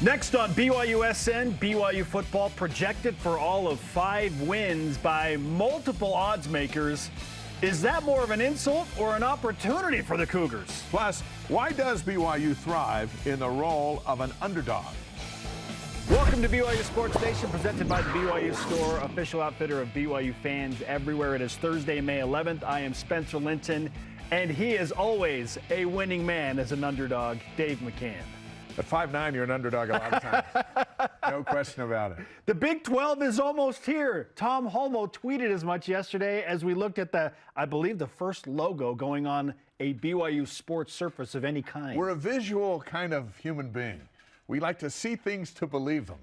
Next on BYUSN, BYU football projected for all of 5 wins by multiple odds makers. Is that more of an insult or an opportunity for the Cougars? Plus, why does BYU thrive in the role of an underdog? Welcome to BYU Sports Nation, presented by the BYU Store, official outfitter of BYU fans everywhere. It is Thursday, May 11th. I am Spencer Linton, and he is always a winning man as an underdog, Dave McCann. At 5'9", you're an underdog a lot of times. No question about it. The Big 12 is almost here. Tom Holmoe tweeted as much yesterday as we looked at I believe, the first logo going on a BYU sports surface of any kind. We're a visual kind of human being. We like to see things to believe them.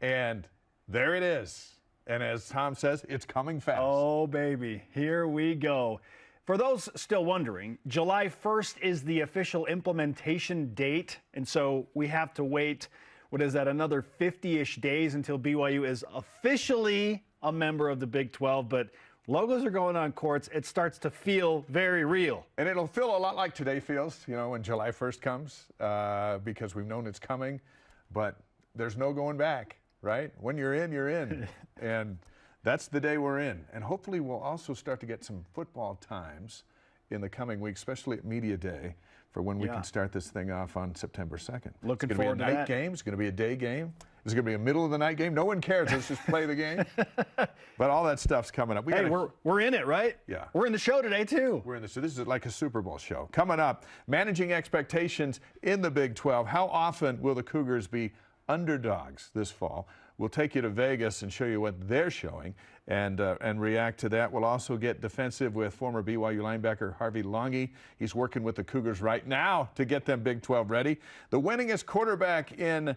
And there it is. And as Tom says, it's coming fast. Oh, baby. Here we go. For those still wondering, July 1st is the official implementation date, and so we have to wait, another 50-ish days until BYU is officially a member of the Big 12, but logos are going on courts. It starts to feel very real. And it'll feel a lot like today feels, when July 1st comes, because we've known it's coming, but there's no going back, right? When you're in, you're in. And that's the day we're in. And hopefully we'll also start to get some football times in the coming weeks, especially at Media Day, for when we can start this thing off on September 2nd. Looking forward to that. It's going to be a night game. It's going to be a day game. It's going to be a middle of the night game. No one cares. Let's just play the game. But all that stuff's coming up. We're in it, right? Yeah. We're in the show today, too. So this is like a Super Bowl show. Coming up, managing expectations in the Big 12. How often will the Cougars be underdogs this fall? We'll take you to Vegas and show you what they're showing and react to that. We'll also get defensive with former BYU linebacker Harvey Langi. He's working with the Cougars right now to get them Big 12 ready. The winningest quarterback in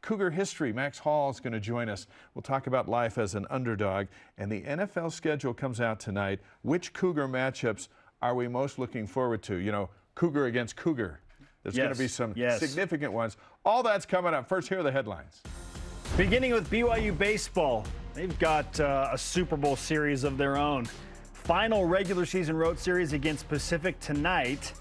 Cougar history, Max Hall, is going to join us. We'll talk about life as an underdog. And the NFL schedule comes out tonight. Which Cougar matchups are we most looking forward to? Cougar against Cougar. There's going to be some significant ones. All that's coming up. First, here are the headlines. Beginning with BYU baseball, they've got a Super Bowl series of their own. Final regular season road series against Pacific tonight.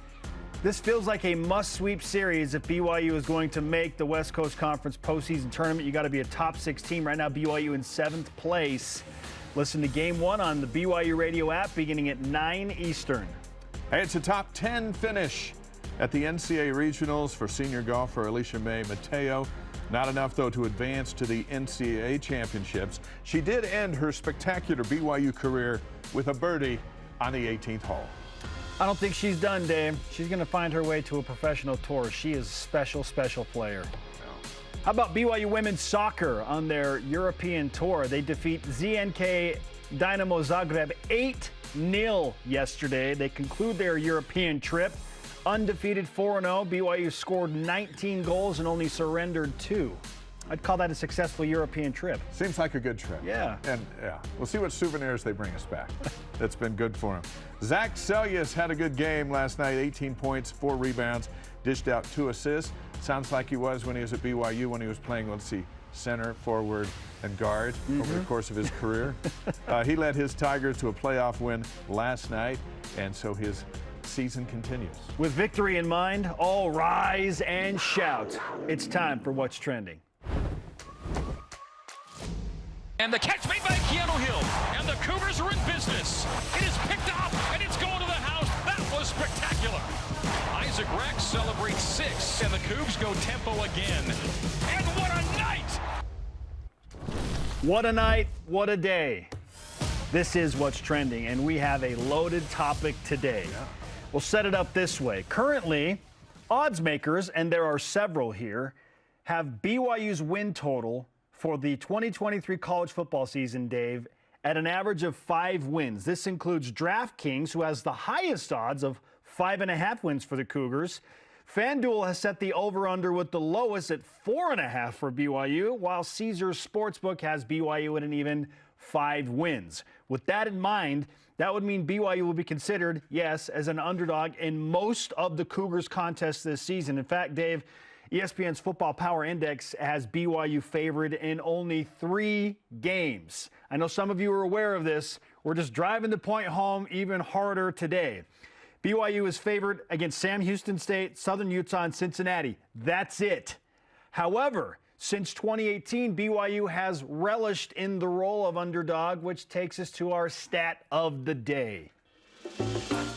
This feels like a must-sweep series if BYU is going to make the West Coast Conference postseason tournament. You got to be a top 6 team. Right now, BYU in 7th place. Listen to Game 1 on the BYU radio app beginning at 9 Eastern. Hey, it's a top 10 finish at the NCAA Regionals for senior golfer Alicia May Mateo. Not enough, though, to advance to the NCAA championships. She did end her spectacular BYU career with a birdie on the 18th hole. I don't think she's done, Dave. She's going to find her way to a professional tour. She is a special, special player. How about BYU women's soccer on their European tour? They defeat ZNK Dynamo Zagreb 8-0 yesterday. They conclude their European trip. Undefeated 4-0. BYU scored 19 goals and only surrendered 2. I'd call that a successful European trip. Seems like a good trip. Yeah. And we'll see what souvenirs they bring us back. That's been good for him. Zach Sellius had a good game last night. 18 points, 4 rebounds, dished out 2 assists. Sounds like he was when he was at BYU when he was playing, center, forward, and guard over the course of his career. He led his Tigers to a playoff win last night, and so his season continues. With victory in mind, all rise and shout. It's time for What's Trending. And the catch made by Keanu Hill. And the Cougars are in business. It is picked off, and it's going to the house. That was spectacular. Isaac Rex celebrates 6, and the Cougs go tempo again. And what a night! What a night, what a day. This is What's Trending, and we have a loaded topic today. We'll set it up this way. Currently, odds makers, and there are several here, have BYU's win total for the 2023 college football season, Dave, at an average of 5 wins. This includes DraftKings, who has the highest odds of 5.5 wins for the Cougars. FanDuel has set the over-under with the lowest at 4.5 for BYU, while Caesars Sportsbook has BYU at an even 5 wins. With that in mind, that would mean BYU will be considered, yes, as an underdog in most of the Cougars contests this season. In fact, Dave, ESPN's Football Power Index has BYU favored in only 3 games. I know some of you are aware of this. We're just driving the point home even harder today. BYU is favored against Sam Houston State, Southern Utah, and Cincinnati. That's it. However, since 2018, BYU has relished in the role of underdog, which takes us to our stat of the day.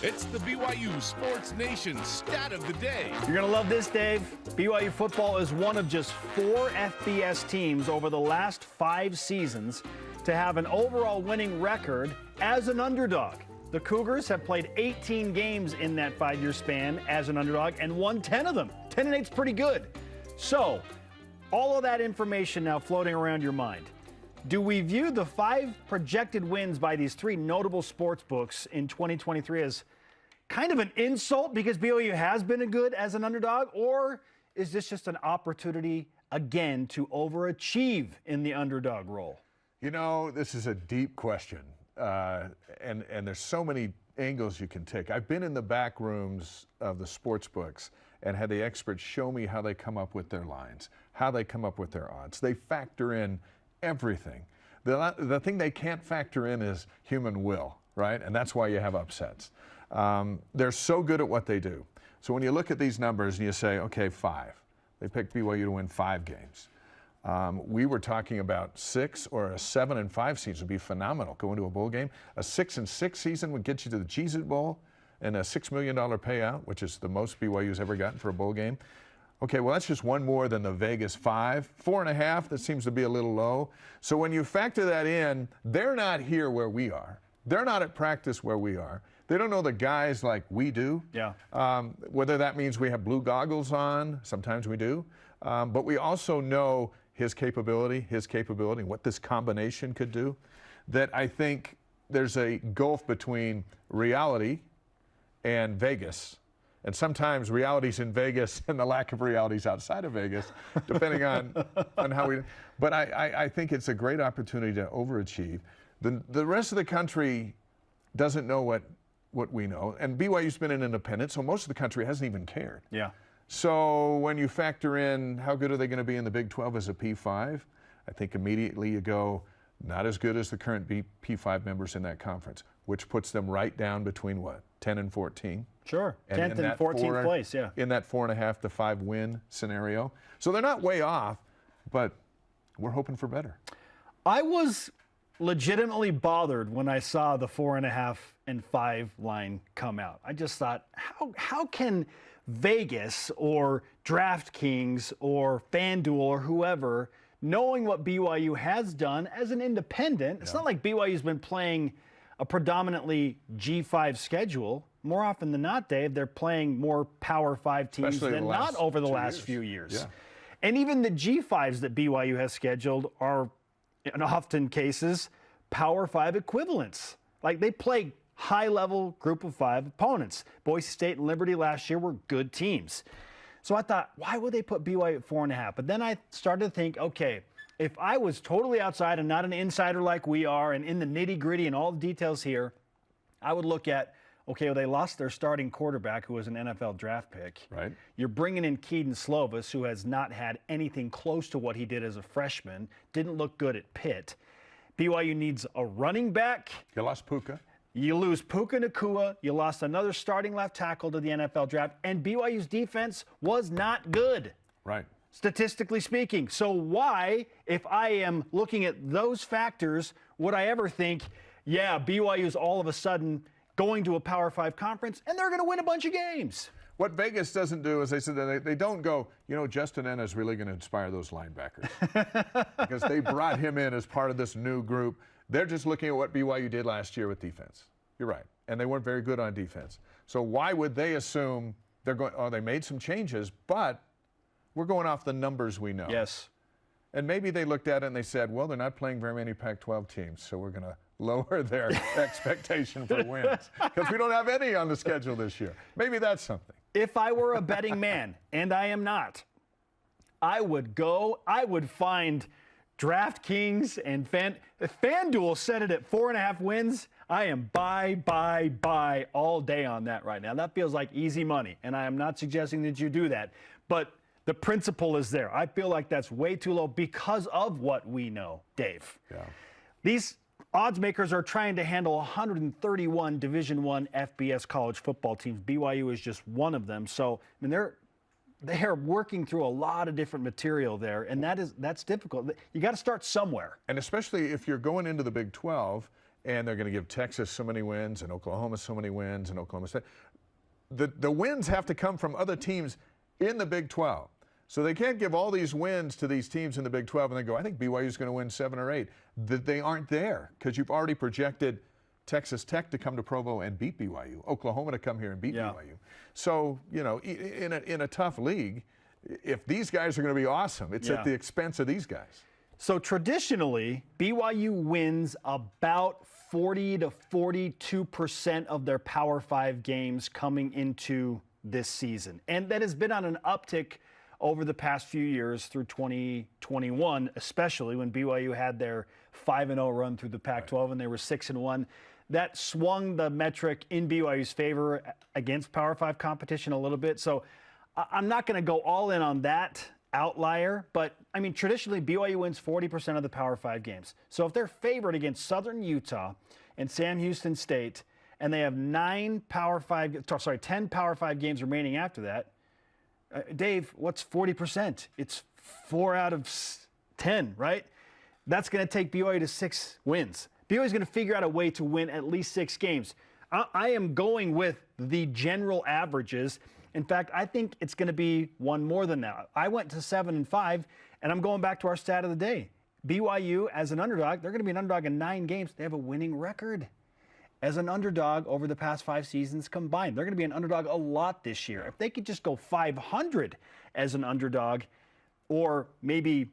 It's the BYU Sports Nation stat of the day. You're going to love this, Dave. BYU football is one of just 4 FBS teams over the last 5 seasons to have an overall winning record as an underdog. The Cougars have played 18 games in that 5-year span as an underdog and won 10 of them. 10-8 is pretty good. So, all of that information now floating around your mind. Do we view the 5 projected wins by these 3 notable sports books in 2023 as kind of an insult because BYU has been good as an underdog, or is this just an opportunity again to overachieve in the underdog role? You know, this is a deep question, and there's so many angles you can take. I've been in the back rooms of the sports books and had the experts show me how they come up with their lines, how they come up with their odds. They factor in everything. The thing they can't factor in is human will, right? And that's why you have upsets. They're so good at what they do. So when you look at these numbers and you say, okay, 5. They picked BYU to win 5 games. We were talking about 6 or a 7-5 season would be phenomenal, going to a bowl game. A 6-6 season would get you to the Cheez-It Bowl and a $6 million payout, which is the most BYU's ever gotten for a bowl game. Okay, well, that's just one more than the Vegas 5. 4.5, that seems to be a little low. So when you factor that in, they're not here where we are. They're not at practice where we are. They don't know the guys like we do. Yeah. Whether that means we have blue goggles on, sometimes we do. But we also know his capability, what this combination could do. That I think there's a gulf between reality and Vegas. And sometimes reality's in Vegas and the lack of reality's outside of Vegas, depending on how we. But I think it's a great opportunity to overachieve. The rest of the country doesn't know what we know. And BYU's been an independent, so most of the country hasn't even cared. Yeah. So when you factor in how good are they going to be in the Big 12 as a P5, I think immediately you go, not as good as the current P5 members in that conference, which puts them right down between what, 10 and 14? Sure, 10th and 14th place, yeah. In that 4.5 to 5 win scenario. So they're not way off, but we're hoping for better. I was legitimately bothered when I saw the 4.5 and 5 line come out. I just thought, how can Vegas or DraftKings or FanDuel or whoever, knowing what BYU has done as an independent, it's not like BYU's been playing a predominantly G5 schedule. More often than not, Dave, they're playing more Power 5 teams than not over the last few years. Yeah. And even the G5s that BYU has scheduled are, in often cases, Power 5 equivalents. Like, they play high-level group of 5 opponents. Boise State and Liberty last year were good teams. So I thought, why would they put BYU at 4.5? But then I started to think, okay, if I was totally outside and not an insider like we are and in the nitty-gritty and all the details here, I would look at, okay, well, they lost their starting quarterback who was an NFL draft pick. Right. You're bringing in Keaton Slovis, who has not had anything close to what he did as a freshman, didn't look good at Pitt. BYU needs a running back. You lost Puka. You lose Puka Nacua. You lost another starting left tackle to the NFL draft. And BYU's defense was not good. Right. Statistically speaking. So why, if I am looking at those factors, would I ever think, yeah, BYU's all of a sudden going to a Power 5 conference and they're going to win a bunch of games? What Vegas doesn't do is they said they don't go, you know, Justin Enna is really going to inspire those linebackers because they brought him in as part of this new group. They're just looking at what BYU did last year with defense. You're right. And they weren't very good on defense. So why would they assume they're going, oh, they made some changes, but we're going off the numbers we know. Yes. And maybe they looked at it and they said, well, they're not playing very many Pac-12 teams, so we're going to lower their expectation for wins because we don't have any on the schedule this year. Maybe that's something. If I were a betting man, and I am not, I would find DraftKings and FanDuel set it at 4.5 wins. I am buy all day on that right now. That feels like easy money, and I am not suggesting that you do that. But the principle is there. I feel like that's way too low because of what we know, Dave. Yeah. These odds makers are trying to handle 131 Division I FBS college football teams. BYU is just one of them. So, I mean, they are working through a lot of different material there, and that's difficult. You got to start somewhere. And especially if you're going into the Big 12 and they're going to give Texas so many wins and Oklahoma so many wins and Oklahoma State. The wins have to come from other teams in the Big 12. So they can't give all these wins to these teams in the Big 12 and then go, I think BYU's going to win 7 or 8. They aren't there because you've already projected Texas Tech to come to Provo and beat BYU, Oklahoma to come here and beat BYU. So, you know, in a tough league, if these guys are going to be awesome, it's at the expense of these guys. So traditionally, BYU wins about 40 to 42% of their Power 5 games coming into this season. And that has been on an uptick over the past few years through 2021, especially when BYU had their 5-0 run through the Pac-12 and they were 6-1. That swung the metric in BYU's favor against Power 5 competition a little bit. So I'm not going to go all in on that outlier, but I mean, traditionally BYU wins 40% of the Power 5 games. So if they're favored against Southern Utah and Sam Houston State, and they have 10 Power 5 games remaining after that, Dave, what's 40%? It's 4 out of 10, right? That's going to take BYU to 6 wins. BYU is going to figure out a way to win at least 6 games. I am going with the general averages. In fact, I think it's going to be one more than that. I went to 7-5, and I'm going back to our stat of the day. BYU, as an underdog, they're going to be an underdog in 9 games. They have a winning record as an underdog over the past 5 seasons combined. They're going to be an underdog a lot this year. If they could just go 500 as an underdog, or maybe,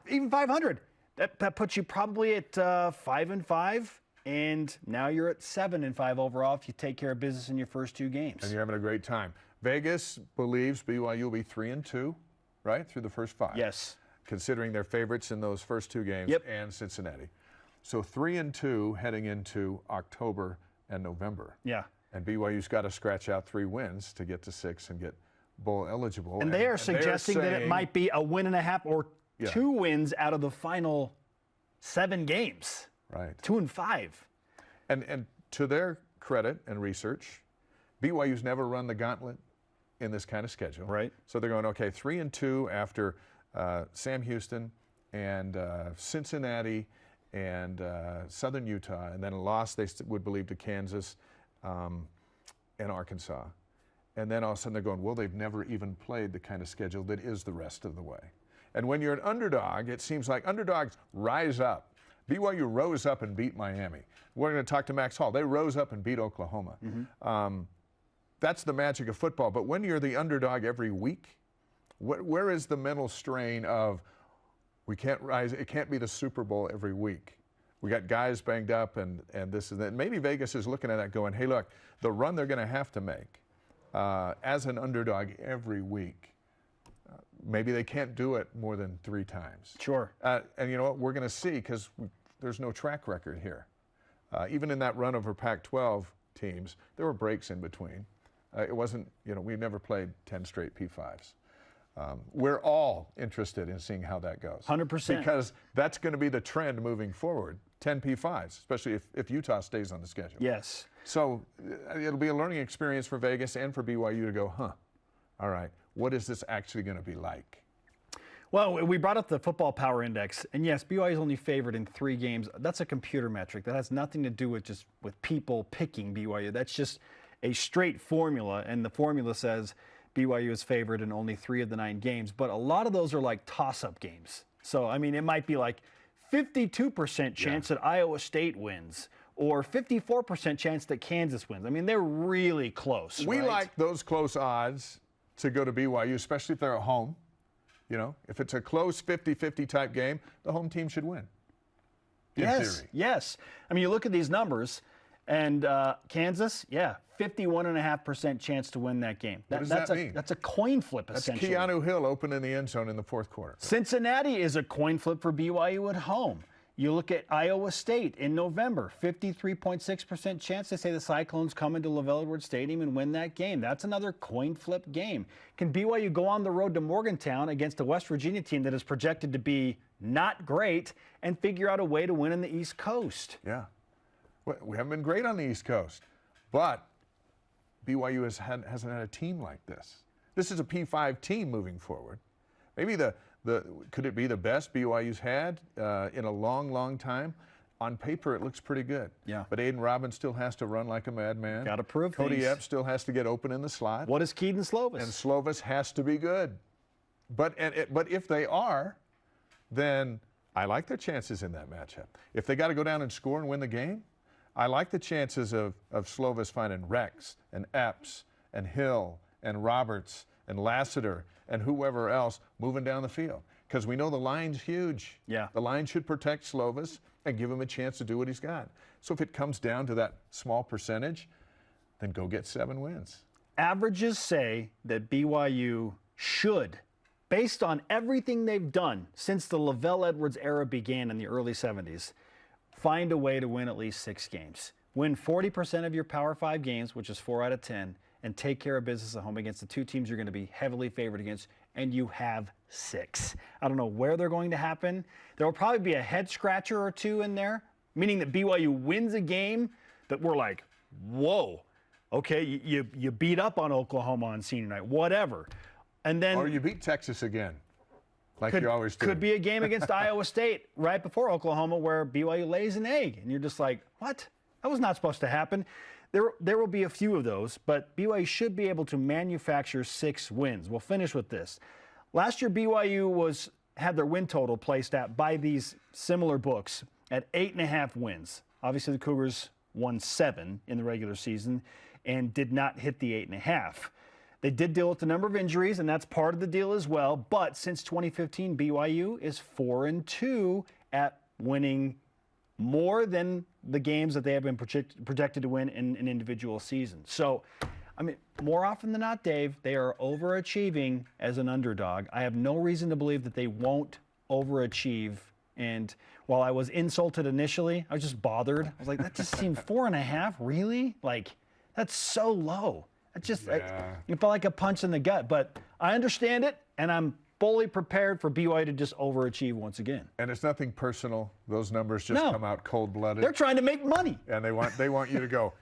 even 500, that puts you probably at 5-5. And now you're at 7-5 overall if you take care of business in your first 2 games. And you're having a great time. Vegas believes BYU will be 3-2, right, through the first 5. Yes. Considering they're favorites in those first 2 games and Cincinnati. So 3-2 heading into October and November. Yeah. And BYU's got to scratch out 3 wins to get to 6 and get bowl eligible. And they are suggesting that it might be a 1.5 or 2 wins out of the final 7 games. Right. 2-5. And to their credit and research, BYU's never run the gauntlet in this kind of schedule. Right. So they're going, okay, 3-2 after Sam Houston and Cincinnati and Southern Utah, and then a loss they would believe to Kansas and Arkansas. And then all of a sudden they're going, well, they've never even played the kind of schedule that is the rest of the way. And when you're an underdog, it seems like underdogs rise up. BYU rose up and beat Miami. We're going to talk to Max Hall. They rose up and beat Oklahoma. That's the magic of football. But when you're the underdog every week, where is the mental strain of we can't rise? It can't be the Super Bowl every week. We got guys banged up and this and that. Maybe Vegas is looking at that going, hey, look, the run they're going to have to make as an underdog every week, maybe they can't do it more than 3 times. Sure. And you know what? We're going to see because there's no track record here. Even in that run over Pac-12 teams, there were breaks in between. It wasn't, we never played 10 straight P5s. We're all interested in seeing how that goes. 100%. Because that's going to be the trend moving forward, 10 P5s, especially if Utah stays on the schedule. Yes. So it'll be a learning experience for Vegas and for BYU to go, all right, what is this actually going to be like? Well, we brought up the football power index, and yes, BYU is only favored in 3 games. That's a computer metric. That has nothing to do with people picking BYU. That's just a straight formula, and the formula says BYU is favored in only 3 of the 9 games. But a lot of those are like toss-up games. So, I mean, it might be like 52% chance that Iowa State wins, or 54% chance that Kansas wins. I mean, they're really close. We like those close odds to go to BYU, especially if they're at home. If it's a close 50-50 type game, the home team should win. In theory. Yes. I mean, you look at these numbers, and Kansas, 51.5% chance to win that game. What does that mean? That's a coin flip, essentially. That's Keanu Hill opening the end zone in the 4th quarter. Cincinnati is a coin flip for BYU at home. You look at Iowa State in November, 53.6% chance to say the Cyclones come into LaVell Edwards Stadium and win that game. That's another coin flip game. Can BYU go on the road to Morgantown against a West Virginia team that is projected to be not great and figure out a way to win in the East Coast? Yeah. We haven't been great on the East Coast, but BYU hasn't had a team like this. This is a P5 team moving forward. Maybe could it be the best BYU's had in a long, long time? On paper, it looks pretty good. Yeah. But Aiden Robbins still has to run like a madman. Got to prove Cody things. Epps still has to get open in the slot. What is Keaton Slovis? And Slovis has to be good. But if they are, then I like their chances in that matchup. If they got to go down and score and win the game, I like the chances of Slovis finding Rex and Epps and Hill and Roberts and Lassiter and whoever else moving down the field. Because we know the line's huge. Yeah. The line should protect Slovis and give him a chance to do what he's got. So if it comes down to that small percentage, then go get 7 wins. Averages say that BYU should, based on everything they've done since the Lavelle Edwards era began in the early 70s, find a way to win at least 6 games. Win 40% of your Power 5 games, which is 4 out of 10, and take care of business at home against the 2 teams you're going to be heavily favored against, and you have 6. I don't know where they're going to happen. There will probably be a head scratcher or 2 in there, meaning that BYU wins a game that we're like, whoa, okay, you beat up on Oklahoma on senior night, whatever. And then, or you beat Texas again, like you always do. Could be a game against Iowa State right before Oklahoma where BYU lays an egg, and you're just like, what? That was not supposed to happen. There will be a few of those, but BYU should be able to manufacture 6 wins. We'll finish with this. Last year, BYU had their win total placed at, by these similar books, at 8.5 wins. Obviously, the Cougars won 7 in the regular season and did not hit the 8.5. They did deal with the number of injuries, and that's part of the deal as well. But since 2015, BYU is 4-2 at winning more than the games that they have been projected to win in an individual season. So, I mean, more often than not, Dave, they are overachieving as an underdog. I have no reason to believe that they won't overachieve. And while I was insulted initially, I was just bothered. I was like, that just seemed 4.5, really? Like, that's so low. It just, it felt like a punch in the gut. But I understand it, and I'm fully prepared for BYU to just overachieve once again. And it's nothing personal. Those numbers just come out cold-blooded. They're trying to make money. And they want you to go,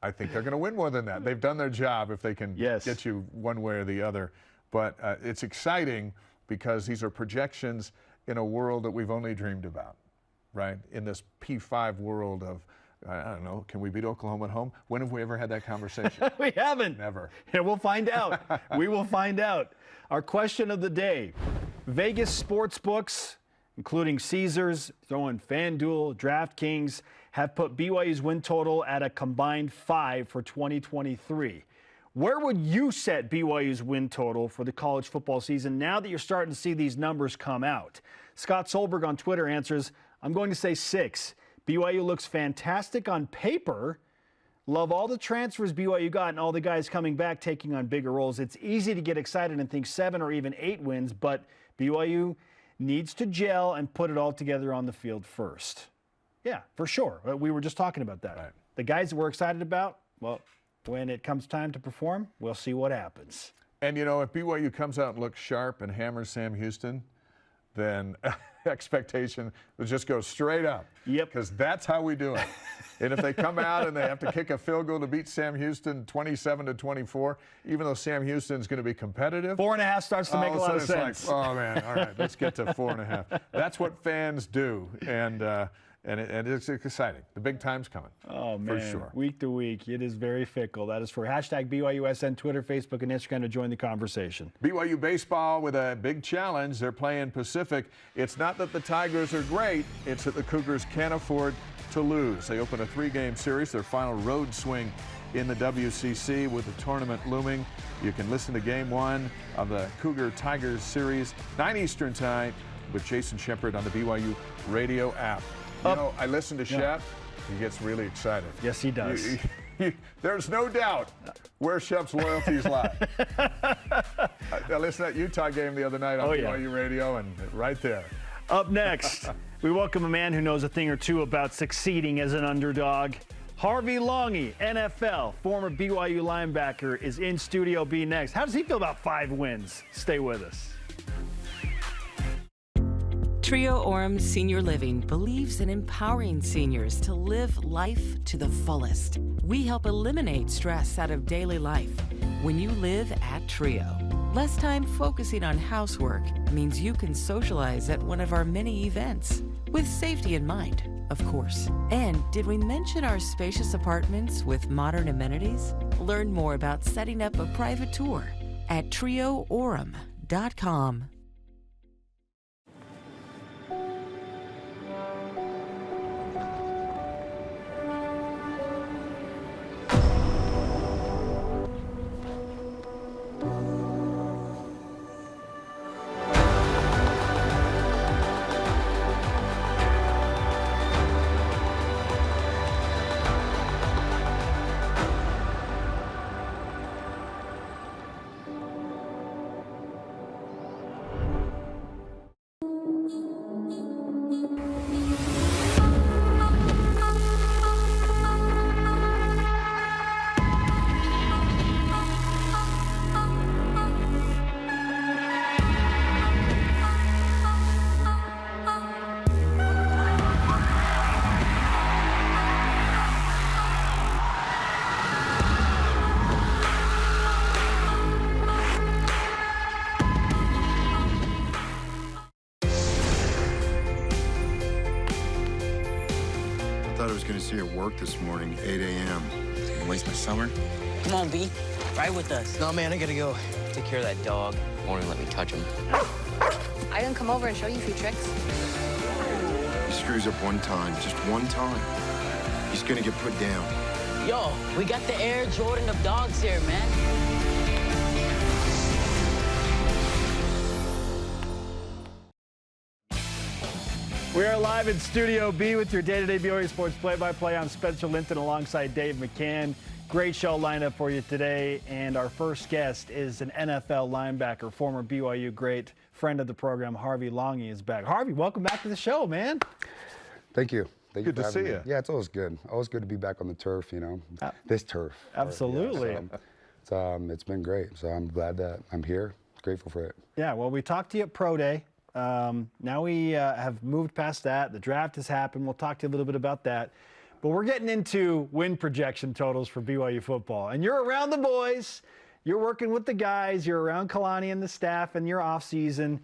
I think they're going to win more than that. They've done their job if they can get you one way or the other. But it's exciting because these are projections in a world that we've only dreamed about, right? In this P5 world of, I don't know, can we beat Oklahoma at home? When have we ever had that conversation? We haven't. Never. Yeah, we'll find out. We will find out. Our question of the day. Vegas sports books, including Caesars, throwing FanDuel, DraftKings, have put BYU's win total at a combined 5 for 2023. Where would you set BYU's win total for the college football season now that you're starting to see these numbers come out? Scott Solberg on Twitter answers, I'm going to say 6. BYU looks fantastic on paper. Love all the transfers BYU got and all the guys coming back taking on bigger roles. It's easy to get excited and think 7 or even 8 wins, but BYU needs to gel and put it all together on the field first. Yeah, for sure. We were just talking about that. Right. The guys that we're excited about, well, when it comes time to perform, we'll see what happens. And, you know, if BYU comes out and looks sharp and hammers Sam Houston, then expectation will just go straight up. Yep. Because that's how we do it. And if they come out and they have to kick a field goal to beat Sam Houston 27-24, even though Sam Houston's going to be competitive. 4.5 starts to make a lot of sense. Like, oh, man, all right, let's get to 4.5. That's what fans do. And it's exciting. The big time's coming. Oh, man. For sure. Week to week, it is very fickle. That is for hashtag BYUSN, Twitter, Facebook, and Instagram to join the conversation. BYU baseball with a big challenge. They're playing Pacific. It's not that the Tigers are great. It's that the Cougars can't afford to lose. They open a 3-game series, their final road swing in the WCC with the tournament looming. You can listen to Game 1 of the Cougar-Tigers series, 9 Eastern time, with Jason Shepard on the BYU radio app. You know, I listen to Shep. He gets really excited. Yes, he does. There's no doubt where Shep's loyalties lie. I listened to that Utah game the other night on BYU radio, and right there. Up next, we welcome a man who knows a thing or two about succeeding as an underdog. Harvey Langi, NFL, former BYU linebacker, is in Studio B next. How does he feel about 5 wins? Stay with us. Trio Orem Senior Living believes in empowering seniors to live life to the fullest. We help eliminate stress out of daily life, when you live at Trio. Less time focusing on housework means you can socialize at one of our many events, with safety in mind, of course. And did we mention our spacious apartments with modern amenities? Learn more about setting up a private tour at TrioOrem.com. Going to see her work this morning, 8 a.m. Waste my summer. Come on, B. Ride with us. No, man, I gotta go take care of that dog. Won't even let me touch him. I can come over and show you a few tricks. He screws up one time, just one time. He's going to get put down. Yo, we got the Air Jordan of dogs here, man. We are live in Studio B with your day-to-day BYU Sports play-by-play. I'm Spencer Linton alongside Dave McCann. Great show lineup for you today, and our first guest is an NFL linebacker, former BYU great, friend of the program, Harvey Langi is back. Harvey, welcome back to the show, man. Thank you. Good to see you. Yeah, it's always good. Always good to be back on the turf, you know, this turf. Absolutely. Yeah, so, it's been great. So I'm glad that I'm here. Grateful for it. Yeah, well, we talked to you at Pro Day. Now we have moved past that. The draft has happened. We'll talk to you a little bit about that. But we're getting into win projection totals for BYU football. And you're around the boys. You're working with the guys. You're around Kalani and the staff in your off season.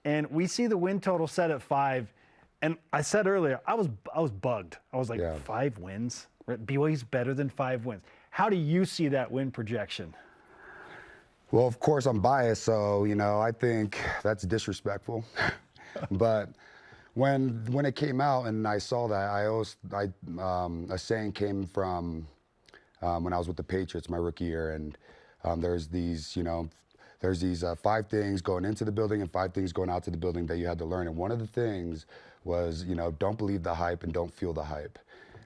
And we see the win total set at 5. And I said earlier, I was bugged. I was like, 5 wins? BYU's better than 5 wins. How do you see that win projection? Well, of course, I'm biased, so, you know, I think that's disrespectful. But when it came out and I saw that, a saying came from when I was with the Patriots my rookie year, and there's these 5 things going into the building and 5 things going out to the building that you had to learn. And one of the things was, you know, don't believe the hype and don't feel the hype.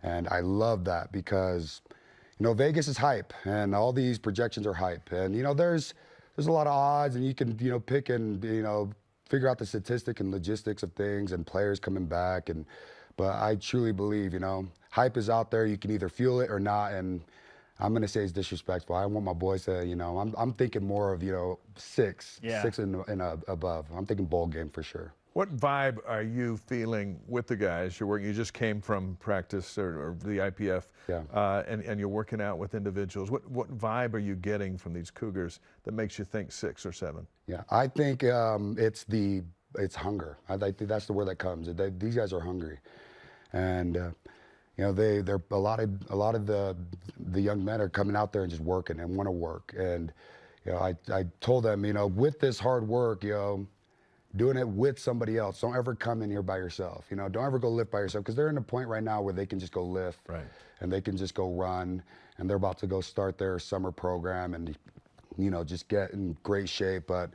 And I love that because, you know, Vegas is hype, and all these projections are hype. And, you know, there's a lot of odds, and you can, you know, pick and, you know, figure out the statistic and logistics of things and players coming back. But I truly believe, you know, hype is out there. You can either feel it or not. And I'm going to say it's disrespectful. I want my boys to, you know, I'm thinking more of, you know, 6 and above. I'm thinking bowl game for sure. What vibe are you feeling with the guys? You just came from practice or the IPF, and you're working out with individuals. What vibe are you getting from these Cougars that makes you think 6 or 7? Yeah, I think it's hunger. I think that's the word that comes. These guys are hungry, and you know they're a lot of the young men are coming out there and just working and want to work. And you know I told them, you know, with this hard work, you know, doing it with somebody else. Don't ever come in here by yourself. You know, don't ever go lift by yourself, because they're in a point right now where they can just go lift, and they can just go run, and they're about to go start their summer program and, you know, just get in great shape. But,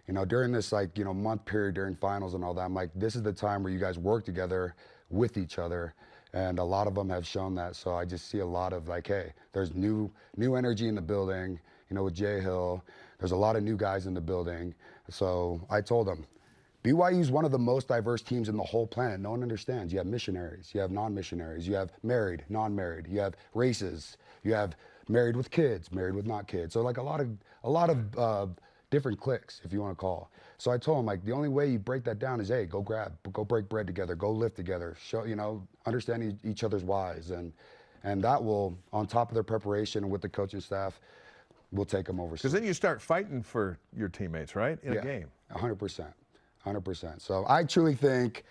you know, during this, like, you know, month period during finals and all that, I'm like, this is the time where you guys work together with each other. And a lot of them have shown that. So I just see a lot of like, hey, there's new energy in the building, you know, with Jay Hill. There's a lot of new guys in the building. So I told them, BYU is one of the most diverse teams in the whole planet. No one understands. You have missionaries, you have non-missionaries, you have married, non-married, you have races, you have married with kids, married with not kids. So like a lot of different cliques, if you want to call. So I told him, like, the only way you break that down is, hey, go break bread together, go lift together, show, you know, understand each other's whys, and that will, on top of their preparation with the coaching staff, we'll take them over. Because then you start fighting for your teammates, right, in a game. 100%. 100%. So I truly think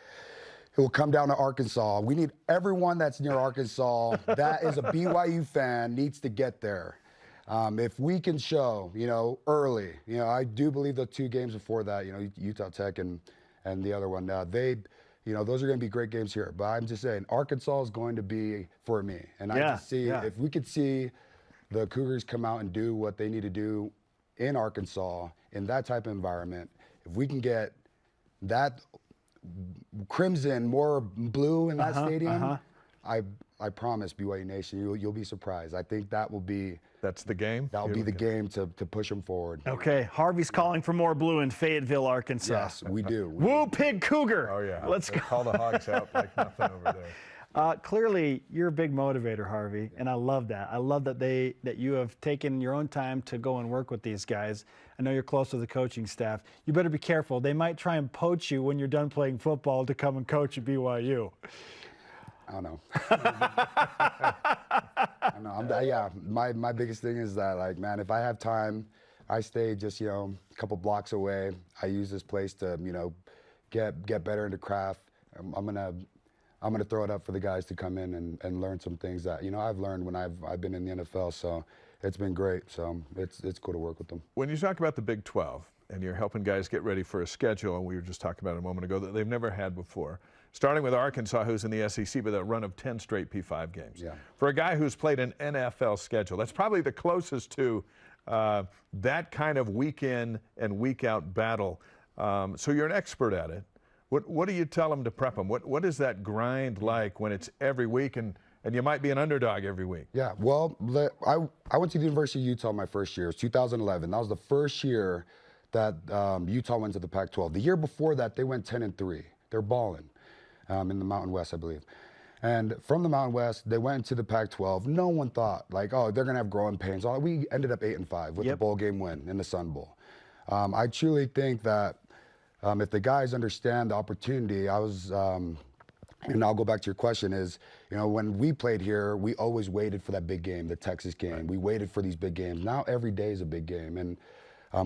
it will come down to Arkansas. We need everyone that's near Arkansas that is a BYU fan needs to get there. If we can show, early, I do believe the 2 games before that, Utah Tech and the other one, those are going to be great games here. But I'm just saying, Arkansas is going to be for me. And I just see, if we could see the Cougars come out and do what they need to do in Arkansas, in that type of environment, if we can get that crimson, more blue in that stadium, I promise BYU Nation, you'll be surprised. I think that will be. That's the game? That will be the game to push them forward. Okay, Harvey's calling for more blue in Fayetteville, Arkansas. Yes, we do. Woo, Pig Cougar. Oh, yeah. Let's go. Call the Hogs out like nothing over there. Clearly, you're a big motivator, Harvey, and I love that. I love that you have taken your own time to go and work with these guys. I know you're close to the coaching staff. You better be careful. They might try and poach you when you're done playing football to come and coach at BYU. I don't know. My biggest thing is that, like, man, if I have time, I stay just, a couple blocks away. I use this place to, get better into craft. I'm gonna throw it up for the guys to come in and learn some things that, I've learned when I've been in the NFL. So it's been great. So it's cool to work with them. When you talk about the Big 12 and you're helping guys get ready for a schedule, and we were just talking about it a moment ago, that they've never had before, starting with Arkansas, who's in the SEC with a run of 10 straight P5 games. Yeah. For a guy who's played an NFL schedule, that's probably the closest to that kind of week in and week out battle. So you're an expert at it. What do you tell them to prep them? What is that grind like when it's every week and you might be an underdog every week? Yeah, well, I went to the University of Utah my first year. It was 2011. That was the first year that Utah went to the Pac-12. The year before that, they went 10-3. They're balling in the Mountain West, I believe. And from the Mountain West, they went to the Pac-12. No one thought, like, oh, they're going to have growing pains. We ended up 8-5 with the bowl game win in the Sun Bowl. I truly think that if the guys understand the opportunity, and I'll go back to your question, is, when we played here, we always waited for that big game, the Texas game. Right. We waited for these big games. Now every day is a big game. And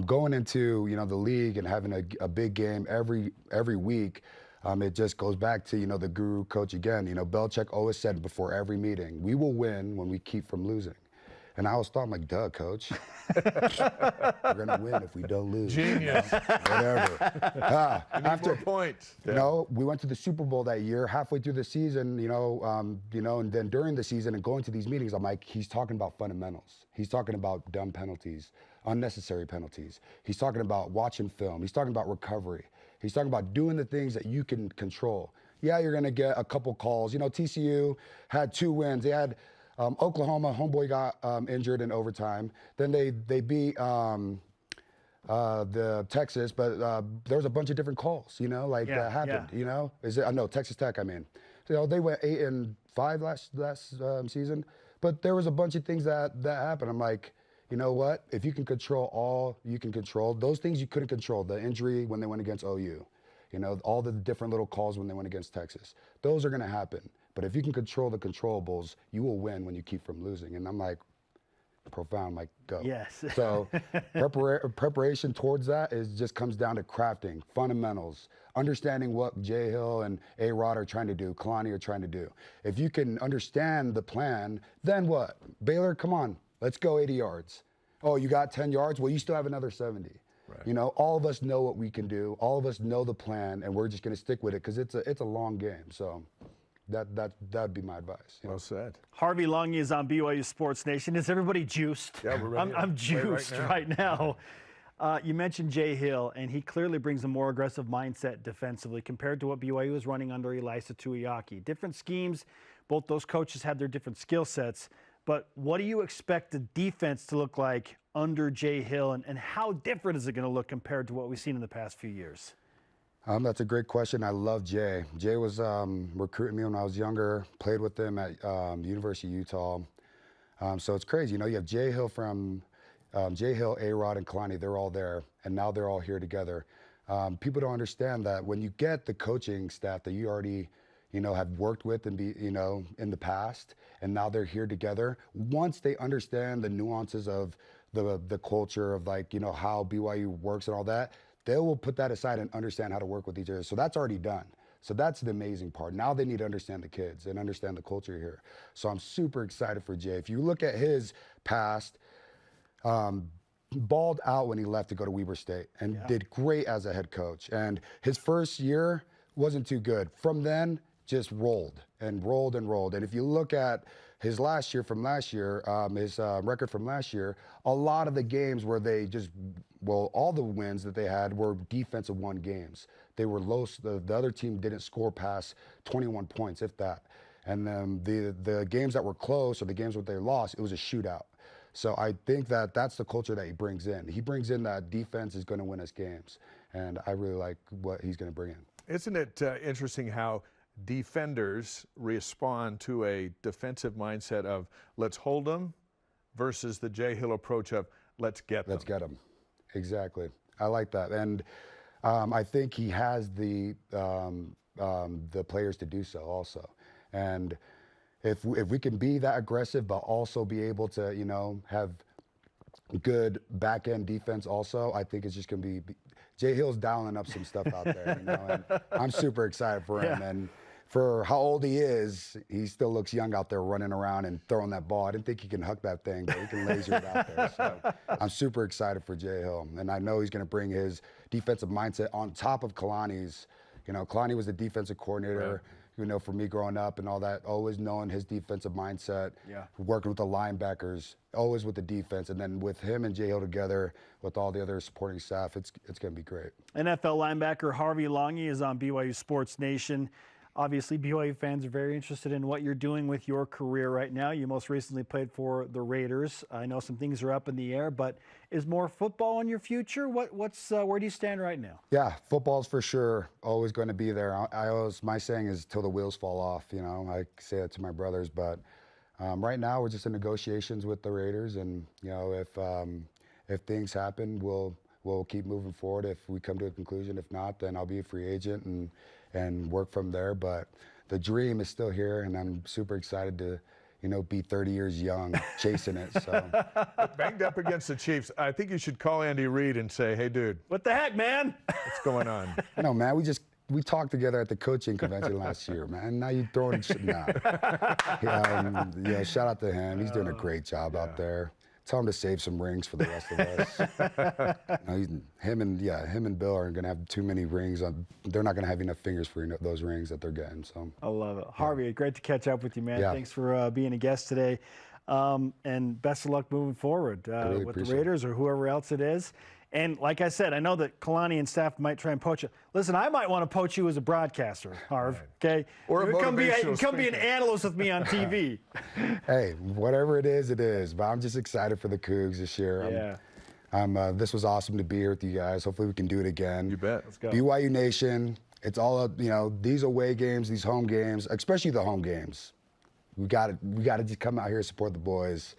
going into, the league and having a big game every week, it just goes back to, the guru coach again. Belichick always said before every meeting, we will win when we keep from losing. And I always thought, I'm like, duh, coach. We're going to win if we don't lose. Genius. Whatever. After points. We went to the Super Bowl that year, halfway through the season, and then during the season and going to these meetings, I'm like, he's talking about fundamentals. He's talking about dumb penalties, unnecessary penalties. He's talking about watching film. He's talking about recovery. He's talking about doing the things that you can control. Yeah, you're going to get a couple calls. TCU had 2 wins. They had Oklahoma, homeboy got injured in overtime. Then they beat the Texas, but there was a bunch of different calls, that happened. I know Texas Tech. I mean, they went 8-5 last season, but there was a bunch of things that happened. I'm like, you know what? If you can control all you can control, those things you couldn't control, the injury when they went against OU, all the different little calls when they went against Texas, those are going to happen. But if you can control the controllables, you will win when you keep from losing. And I'm like, profound, like, go. Yes. So preparation towards that just comes down to crafting, fundamentals, understanding what Jay Hill and A-Rod are trying to do, Kalani are trying to do. If you can understand the plan, then what? Baylor, come on, let's go 80 yards. Oh, you got 10 yards? Well, you still have another 70. Right. All of us know what we can do. All of us know the plan, and we're just going to stick with it because it's a long game. So that'd be my advice. Well said. Harvey Langi is on BYU Sports Nation. Is everybody juiced? Yeah, we're ready. I'm juiced right now. You mentioned Jay Hill, and he clearly brings a more aggressive mindset defensively compared to what BYU is running under Elisa Tuiaki. Different schemes. Both those coaches have their different skill sets. But what do you expect the defense to look like under Jay Hill, and how different is it going to look compared to what we've seen in the past few years? That's a great question. I love Jay. Jay was recruiting me when I was younger, played with him at University of Utah. So it's crazy. You have Jay Hill from Jay Hill, A-Rod, and Kalani. They're all there, and now they're all here together. People don't understand that when you get the coaching staff that you already have worked with and in the past, and now they're here together, once they understand the nuances of the culture of, like, you know, how BYU works and all that, they will put that aside and understand how to work with each other. So that's already done. So that's the amazing part. Now they need to understand the kids and understand the culture here. So I'm super excited for Jay. If you look at his past, balled out when he left to go to Weber State and did great as a head coach. And his first year wasn't too good. From then, just rolled and rolled and rolled. And if you look at his last year from last year, his record from last year, a lot of the games where they just, well, all the wins that they had were defensive won games. They were low, the other team didn't score past 21 points, if that. And then the games that were close or the games where they lost, it was a shootout. So I think that that's the culture that he brings in. He brings in that defense is going to win us games. And I really like what he's going to bring in. Isn't it interesting how defenders respond to a defensive mindset of let's hold them versus the Jay Hill approach of let's get them? Let's get them. Exactly. I like that. And I think he has the players to do so also. And if we can be that aggressive, but also be able to, you know, have good back end defense also, I think it's just going to be Jay Hill's dialing up some stuff out there, you know, and I'm super excited for him. And for how old he is, he still looks young out there running around and throwing that ball. I didn't think he can huck that thing, but he can laser it out there. So I'm super excited for Jay Hill. And I know he's going to bring his defensive mindset on top of Kalani's. You know, Kalani was the defensive coordinator. Right. You know, for me growing up and all that, always knowing his defensive mindset, working with the linebackers, always with the defense, and then with him and Jay Hill together, with all the other supporting staff, it's going to be great. NFL linebacker Harvey Langi is on BYU Sports Nation. Obviously, BYU fans are very interested in what you're doing with your career right now. You most recently played for the Raiders. I know some things are up in the air, but is more football in your future? Where do you stand right now? Yeah, football's for sure always going to be there. My saying is till the wheels fall off. You know, I say that to my brothers, but right now we're just in negotiations with the Raiders, and you know, if things happen, we'll keep moving forward. If we come to a conclusion, if not, then I'll be a free agent and work from there. But the dream is still here, and I'm super excited to, you know, be 30 years young chasing it. So banged up against the Chiefs. I think you should call Andy Reid and say, hey, dude. What the heck, man? What's going on? No, man, we talked together at the coaching convention last year, man. Now you throwing shit now. Yeah, shout out to him. He's doing a great job out there. Tell him to save some rings for the rest of us. Him and Bill aren't going to have too many rings. They're not going to have enough fingers for those rings that they're getting. So I love it. Harvey, great to catch up with you, man. Thanks for being a guest today. And best of luck moving forward with the Raiders or whoever else it is. And like I said, I know that Kalani and staff might try and poach you. Listen, I might want to poach you as a broadcaster, Harv, okay? Or come be an analyst with me on TV. Hey, whatever it is, it is. But I'm just excited for the Cougs this year. This was awesome to be here with you guys. Hopefully we can do it again. You bet. Let's go. BYU Nation, it's all up, you know, these away games, these home games, especially the home games. We got to just come out here and support the boys.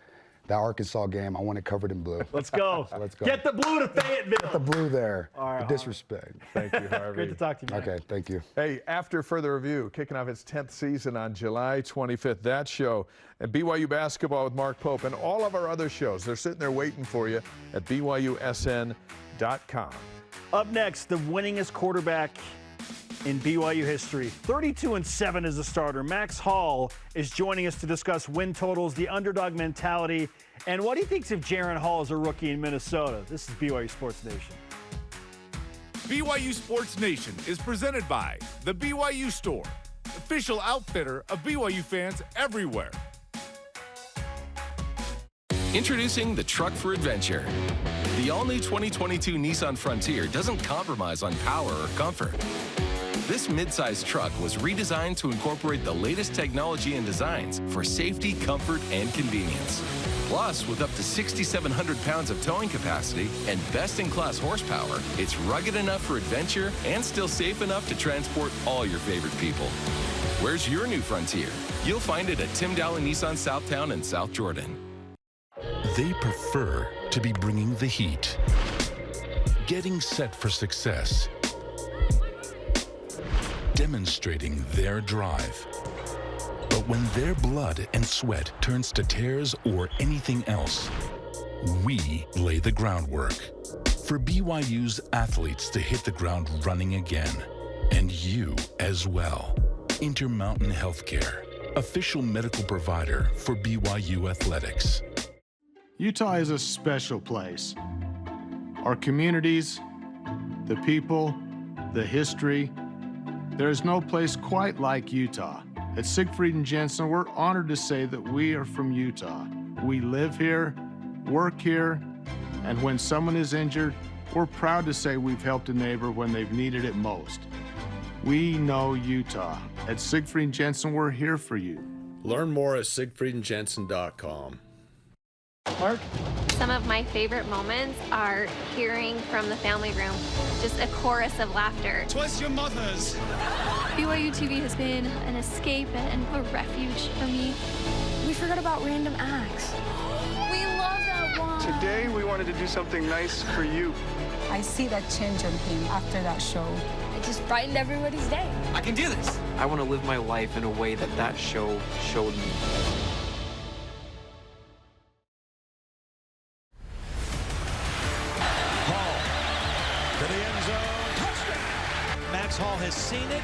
That Arkansas game, I want it covered in blue. Let's go. So let's go. Get the blue to Fayetteville. Get the blue there. All right, the disrespect. Thank you, Harvey. Great to talk to you, man. Okay, thank you. Hey, After Further Review, kicking off its 10th season on July 25th. That show and BYU Basketball with Mark Pope and all of our other shows, they're sitting there waiting for you at BYUSN.com. Up next, the winningest quarterback in BYU history. 32-7 as a starter. Max Hall is joining us to discuss win totals, the underdog mentality, and what he thinks of Jaren Hall as a rookie in Minnesota. This is BYU Sports Nation. BYU Sports Nation is presented by the BYU Store, official outfitter of BYU fans everywhere. Introducing the truck for adventure. The all-new 2022 Nissan Frontier doesn't compromise on power or comfort. This midsize truck was redesigned to incorporate the latest technology and designs for safety, comfort, and convenience. Plus, with up to 6,700 pounds of towing capacity and best-in-class horsepower, it's rugged enough for adventure and still safe enough to transport all your favorite people. Where's your new Frontier? You'll find it at Tim Dowling Nissan Southtown in South Jordan. They prefer to be bringing the heat, getting set for success, demonstrating their drive. But when their blood and sweat turns to tears or anything else, We lay the groundwork for BYU's athletes to hit the ground running again. And you as well. Intermountain Healthcare, official medical provider for BYU Athletics. Utah is a special place. Our communities, the people, the history. There is no place quite like Utah. At Siegfried and Jensen, we're honored to say that we are from Utah. We live here, work here, and when someone is injured, we're proud to say we've helped a neighbor when they've needed it most. We know Utah. At Siegfried and Jensen, we're here for you. Learn more at siegfriedandjensen.com. Mark? Some of my favorite moments are hearing from the family room, just a chorus of laughter. Twas your mother's. BYU TV has been an escape and a refuge for me. We forgot about random acts. We love that one. Today we wanted to do something nice for you. I see that change on him after that show. It just brightened everybody's day. I can do this. I want to live my life in a way that show showed me. Hall has seen it,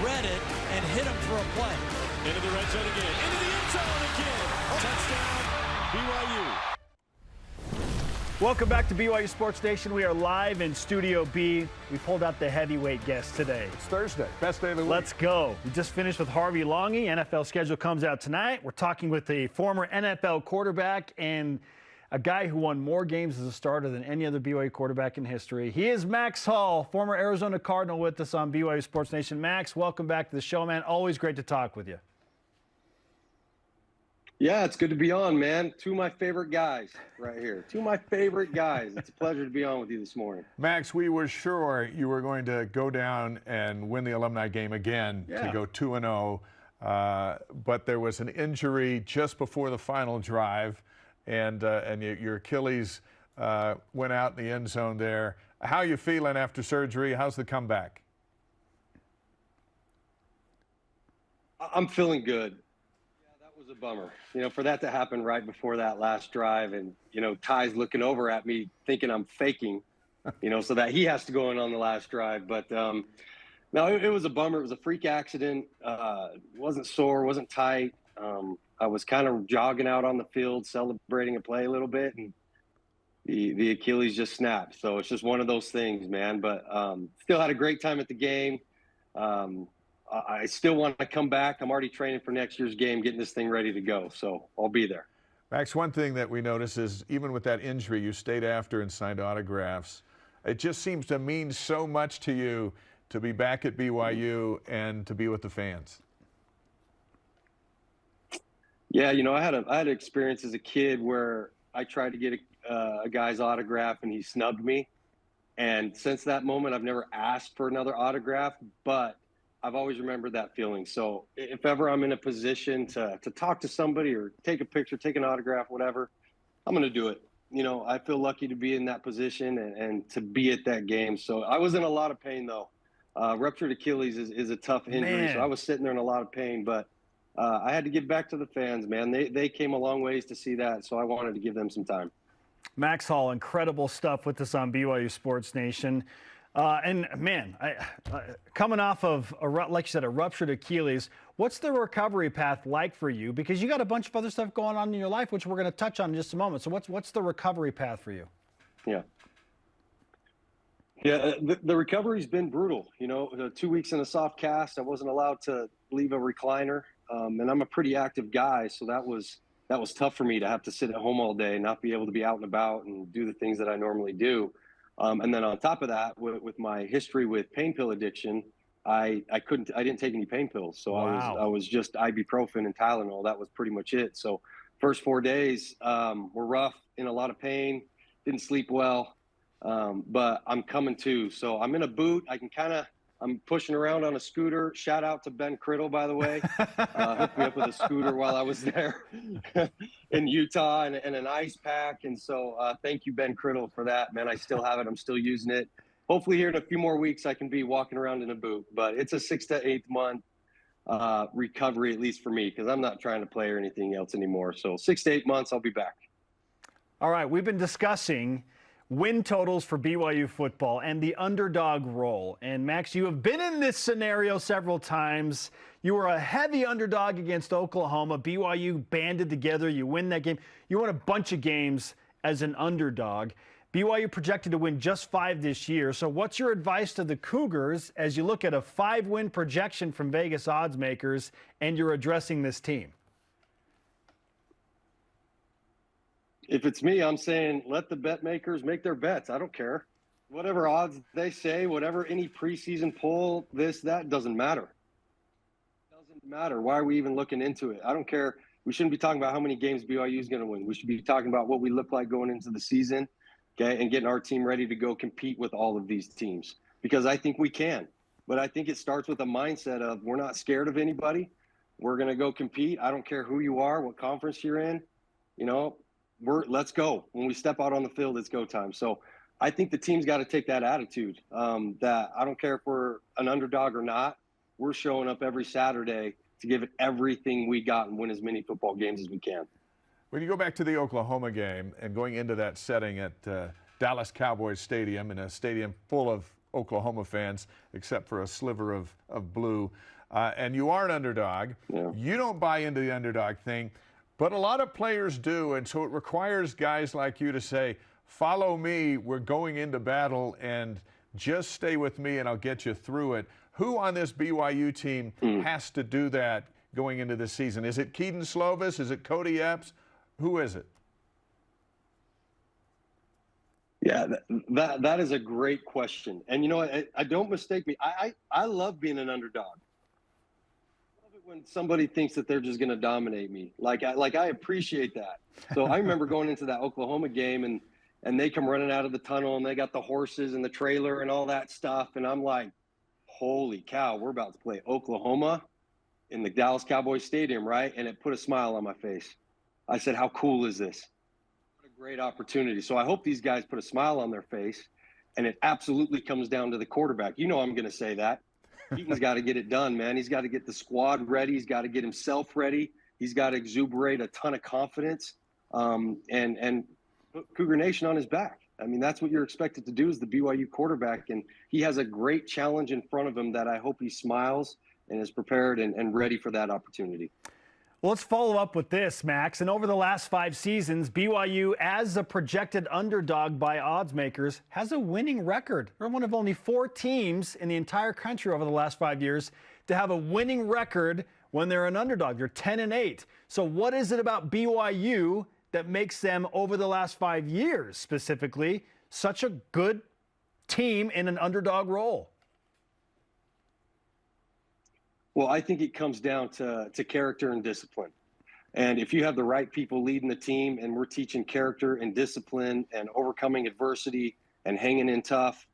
read it, and hit him for a play. Into the red zone again. Into the end zone again. Touchdown, BYU. Welcome back to BYU Sports Nation. We are live in Studio B. We pulled out the heavyweight guest today. It's Thursday. Best day of the week. Let's go. We just finished with Harvey Langi. NFL schedule comes out tonight. We're talking with a former NFL quarterback and a guy who won more games as a starter than any other BYU quarterback in history. He is Max Hall, former Arizona Cardinal, with us on BYU Sports Nation. Max, welcome back to the show, man. Always great to talk with you. Yeah, it's good to be on, man. Two of my favorite guys right here. Two of my favorite guys. It's a pleasure to be on with you this morning. Max, we were sure you were going to go down and win the alumni game again to go 2-0, but there was an injury just before the final drive. And your Achilles went out in the end zone there. How are you feeling after surgery? How's the comeback? I'm feeling good. Yeah, that was a bummer. You know, for that to happen right before that last drive, and, you know, Ty's looking over at me thinking I'm faking, you know, so that he has to go in on the last drive. But, no, it was a bummer. It was a freak accident. It wasn't sore, wasn't tight. I was kind of jogging out on the field, celebrating a play a little bit, and the Achilles just snapped. So it's just one of those things, man. But still had a great time at the game. I still want to come back. I'm already training for next year's game, getting this thing ready to go. So I'll be there. Max, one thing that we notice is even with that injury, you stayed after and signed autographs. It just seems to mean so much to you to be back at BYU and to be with the fans. Yeah, you know, I had an experience as a kid where I tried to get a guy's autograph and he snubbed me. And since that moment, I've never asked for another autograph, but I've always remembered that feeling. So if ever I'm in a position to talk to somebody or take a picture, take an autograph, whatever, I'm going to do it. You know, I feel lucky to be in that position and to be at that game. So I was in a lot of pain, though. Ruptured Achilles is a tough injury. Man. So I was sitting there in a lot of pain, but I had to give back to the fans, man. They came a long ways to see that, so I wanted to give them some time. Max Hall, incredible stuff with us on BYU Sports Nation. And, man, coming off of, like you said, a ruptured Achilles, what's the recovery path like for you? Because you got a bunch of other stuff going on in your life, which we're going to touch on in just a moment. So what's the recovery path for you? Yeah. Yeah, the recovery's been brutal. You know, 2 weeks in a soft cast, I wasn't allowed to leave a recliner. And I'm a pretty active guy, so that was tough for me to have to sit at home all day and not be able to be out and about and do the things that I normally do. And then on top of that, with my history with pain pill addiction, I didn't take any pain pills. So wow. I was just ibuprofen and Tylenol. That was pretty much it. So first 4 days were rough, in a lot of pain, didn't sleep well, but I'm coming to. So I'm in a boot. I'm pushing around on a scooter. Shout out to Ben Criddle, by the way. Hooked me up with a scooter while I was there in Utah and an ice pack. And so thank you, Ben Criddle, for that, man. I still have it. I'm still using it. Hopefully here in a few more weeks, I can be walking around in a boot. But it's a 6 to 8 month recovery, at least for me, because I'm not trying to play or anything else anymore. So 6 to 8 months, I'll be back. All right, we've been discussing win totals for BYU football and the underdog role. And Max, you have been in this scenario several times. You were a heavy underdog against Oklahoma. BYU banded together. You win that game. You won a bunch of games as an underdog. BYU projected to win just 5 this year. So what's your advice to the Cougars as you look at a 5-win projection from Vegas odds makers and you're addressing this team? If it's me, I'm saying let the bet makers make their bets. I don't care. Whatever odds they say, whatever any preseason poll, this, that, doesn't matter. It doesn't matter. Why are we even looking into it? I don't care. We shouldn't be talking about how many games BYU is going to win. We should be talking about what we look like going into the season, okay, and getting our team ready to go compete with all of these teams, because I think we can. But I think it starts with a mindset of we're not scared of anybody. We're going to go compete. I don't care who you are, what conference you're in, you know. Let's go. When we step out on the field, it's go time. So I think the team's got to take that attitude that I don't care if we're an underdog or not. We're showing up every Saturday to give it everything we got and win as many football games as we can. When you go back to the Oklahoma game and going into that setting at Dallas Cowboys Stadium, in a stadium full of Oklahoma fans, except for a sliver of blue, and you are an underdog, you don't buy into the underdog thing. But a lot of players do, and so it requires guys like you to say, follow me, we're going into battle, and just stay with me and I'll get you through it. Who on this BYU team has to do that going into the season? Is it Keaton Slovis? Is it Cody Epps? Who is it? Yeah, that is a great question. And you know, I don't mistake me. I love being an underdog. When somebody thinks that they're just going to dominate me, like I appreciate that. So I remember going into that Oklahoma game and they come running out of the tunnel and they got the horses and the trailer and all that stuff. And I'm like, holy cow, we're about to play Oklahoma in the Dallas Cowboys Stadium, right? And it put a smile on my face. I said, how cool is this? What a great opportunity. So I hope these guys put a smile on their face, and it absolutely comes down to the quarterback. You know I'm going to say that. Keaton's got to get it done, man. He's got to get the squad ready. He's got to get himself ready. He's got to exuberate a ton of confidence and put Cougar Nation on his back. I mean, that's what you're expected to do as the BYU quarterback, and he has a great challenge in front of him that I hope he smiles and is prepared and ready for that opportunity. Well, let's follow up with this, Max. And over the last 5 seasons, BYU, as a projected underdog by odds makers, has a winning record. They're one of only 4 teams in the entire country over the last 5 years to have a winning record when they're an underdog. They're 10-8. So what is it about BYU that makes them, over the last 5 years specifically, such a good team in an underdog role? Well, I think it comes down to character and discipline. And if you have the right people leading the team and we're teaching character and discipline and overcoming adversity and hanging in tough,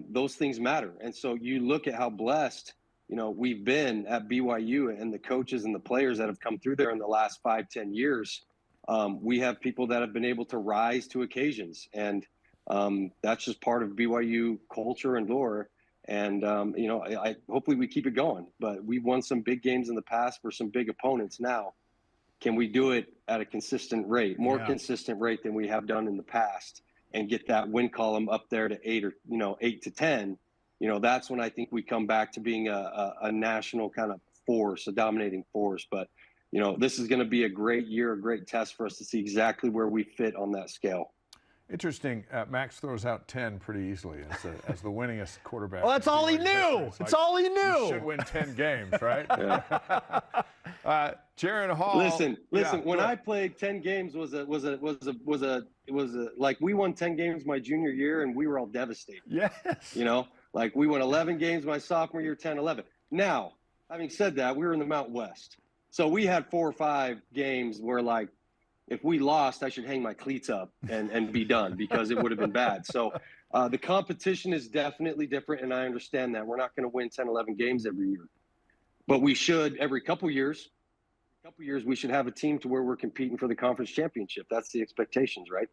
those things matter. And so you look at how blessed, you know, we've been at BYU and the coaches and the players that have come through there in the last 5-10 years. We have people that have been able to rise to occasions. And that's just part of BYU culture and lore. And, you know, I hopefully we keep it going. But we've won some big games in the past for some big opponents now. Can we do it at a consistent rate, more consistent rate than we have done in the past, and get that win column up there to 8 to 10? You know, that's when I think we come back to being a national kind of force, a dominating force. But, you know, this is going to be a great year, a great test for us to see exactly where we fit on that scale. Interesting. Max throws out 10 pretty easily as the winningest quarterback. Well, that's all he knew. It's all he knew. You should win 10 games, right? Jaron Hall. Listen. When I played 10 games, was like we won 10 games my junior year, and we were all devastated. Yes. You know, like we won 11 games my sophomore year, 10-11. Now, having said that, we were in the Mountain West, so we had 4 or 5 games where, like, if we lost, I should hang my cleats up and be done, because it would have been bad. So the competition is definitely different, and I understand that. We're not going to win 10, 11 games every year. But we should, every couple years, we should have a team to where we're competing for the conference championship. That's the expectations, right?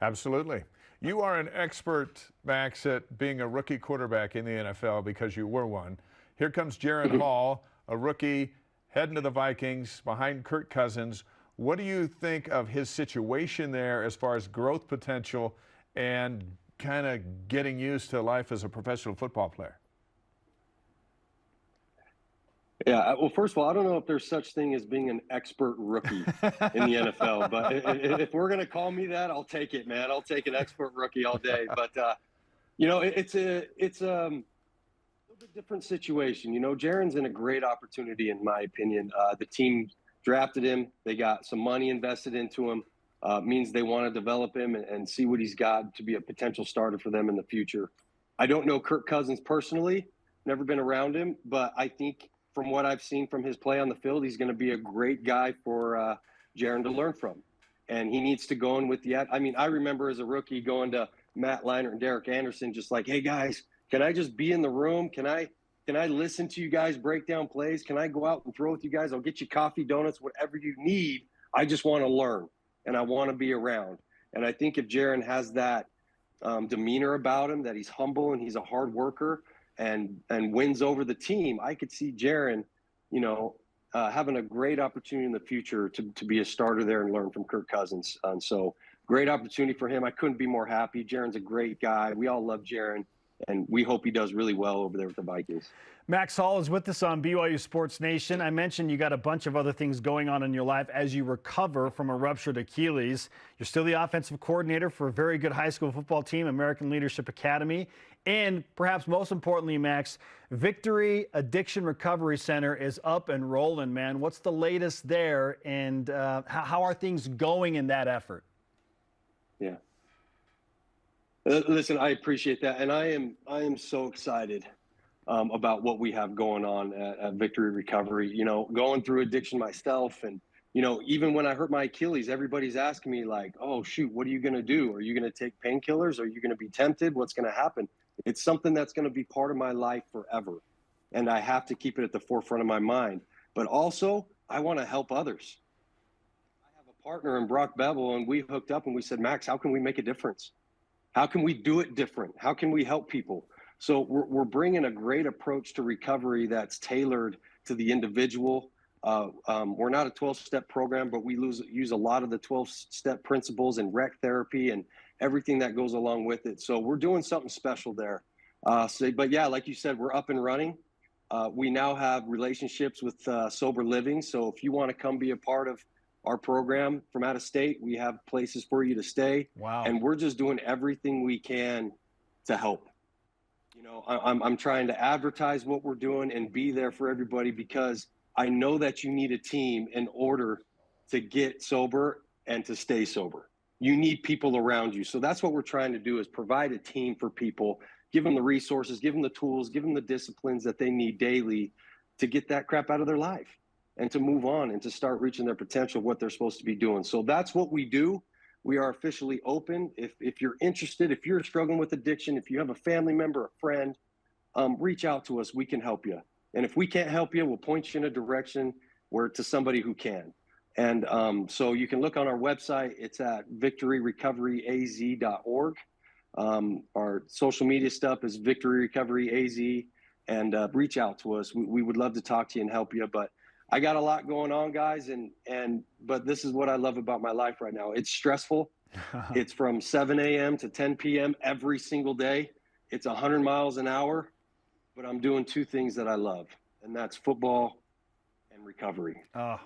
Absolutely. You are an expert, Max, at being a rookie quarterback in the NFL because you were one. Here comes Jaron Hall, a rookie, heading to the Vikings behind Kirk Cousins. What do you think of his situation there as far as growth potential and kind of getting used to life as a professional football player? Yeah, well, first of all, I don't know if there's such thing as being an expert rookie in the NFL, but if we're going to call me that, I'll take it, man. I'll take an expert rookie all day. But, you know, it's a little bit different situation. You know, Jaren's in a great opportunity, in my opinion. The team drafted him. They got some money invested into him. Means they want to develop him and see what he's got to be a potential starter for them in the future. I don't know Kirk Cousins personally, never been around him, but I think from what I've seen from his play on the field, he's going to be a great guy for Jaren to learn from. And he needs to go in with the – I mean, I remember as a rookie going to Matt Leinart and Derek Anderson just like, hey, guys, can I just be in the room? Can I listen to you guys break down plays? Can I go out and throw with you guys? I'll get you coffee, donuts, whatever you need. I just want to learn, and I want to be around. And I think if Jaren has that demeanor about him, that he's humble and he's a hard worker – and wins over the team, I could see Jaren, you know, having a great opportunity in the future to be a starter there and learn from Kirk Cousins. And so great opportunity for him. I couldn't be more happy. Jaren's a great guy. We all love Jaren, and we hope he does really well over there with the Vikings. Max Hall is with us on BYU Sports Nation. I mentioned you got a bunch of other things going on in your life as you recover from a ruptured Achilles. You're still the offensive coordinator for a very good high school football team, American Leadership Academy. And perhaps most importantly, Max, Victory Addiction Recovery Center is up and rolling, man. What's the latest there, and how are things going in that effort? Yeah. Listen, I appreciate that, and I am so excited about what we have going on at Victory Recovery. You know, going through addiction myself, and you know, even when I hurt my Achilles, everybody's asking me like, "Oh shoot, what are you going to do? Are you going to take painkillers? Are you going to be tempted? What's going to happen?" It's something that's going to be part of my life forever, and I have to keep it at the forefront of my mind. But also, I want to help others. I have a partner in Brock Bevel, and we hooked up and we said, Max, how can we make a difference? How can we do it different? How can we help people? So we're bringing a great approach to recovery that's tailored to the individual. We're not a 12-step program, but we use a lot of the 12-step principles and rec therapy and everything that goes along with it. So we're doing something special there. But yeah, like you said, we're up and running. We now have relationships with Sober Living. So if you want to come be a part of our program from out of state, we have places for you to stay. Wow. And we're just doing everything we can to help. You know, I'm trying to advertise what we're doing and be there for everybody, because I know that you need a team in order to get sober and to stay sober. You need people around you. So that's what we're trying to do, is provide a team for people, give them the resources, give them the tools, give them the disciplines that they need daily to get that crap out of their life and to move on and to start reaching their potential, what they're supposed to be doing. So that's what we do. We are officially open. If you're interested, if you're struggling with addiction, if you have a family member, a friend, reach out to us. We can help you. And if we can't help you, we'll point you in a direction to somebody who can. And so you can look on our website. It's at victoryrecoveryaz.org. Our social media stuff is Victory Recovery AZ, and reach out to us. We would love to talk to you and help you. But I got a lot going on, guys, but this is what I love about my life right now. It's stressful. It's from 7 a.m. to 10 p.m. every single day. It's 100 miles an hour, but I'm doing two things that I love, and that's football and recovery.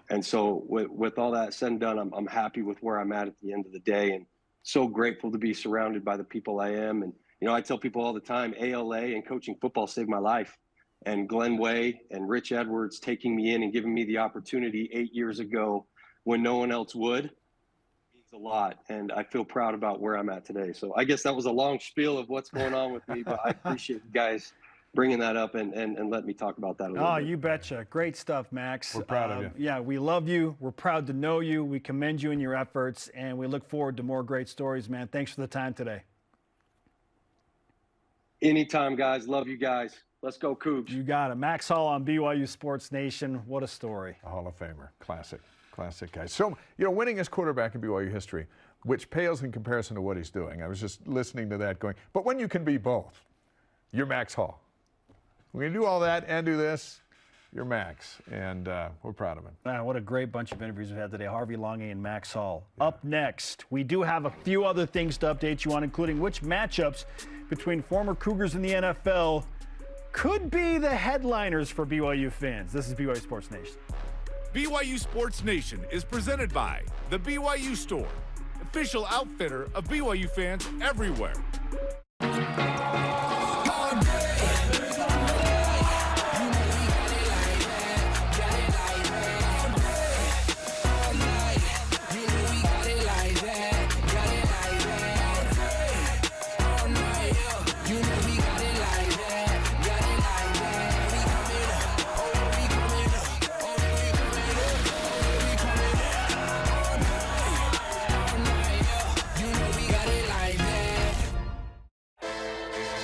And so with all that said and done, I'm happy with where I'm at the end of the day, and so grateful to be surrounded by the people I am. And, you know, I tell people all the time, ALA and coaching football saved my life. And Glenn Way and Rich Edwards taking me in and giving me the opportunity 8 years ago when no one else would means a lot. And I feel proud about where I'm at today. So I guess that was a long spiel of what's going on with me, but I appreciate you guys bringing that up and let me talk about that a little bit. You betcha. Great stuff, Max. We're proud of you. Yeah, we love you. We're proud to know you. We commend you in your efforts, and we look forward to more great stories, man. Thanks for the time today. Anytime, guys. Love you guys. Let's go, Cougs. You got it. Max Hall on BYU Sports Nation. What a story. A Hall of Famer. Classic guy. So, you know, winning as quarterback in BYU history, which pales in comparison to what he's doing. I was just listening to that going, but when you can be both, you're Max Hall. We're going to do all that and do this. you're Max, and we're proud of him. Man, what a great bunch of interviews we've had today. Harvey Langi and Max Hall. Yeah. Up next, we do have a few other things to update you on, including which matchups between former Cougars in the NFL could be the headliners for BYU fans. This is BYU Sports Nation. BYU Sports Nation is presented by the BYU Store, official outfitter of BYU fans everywhere.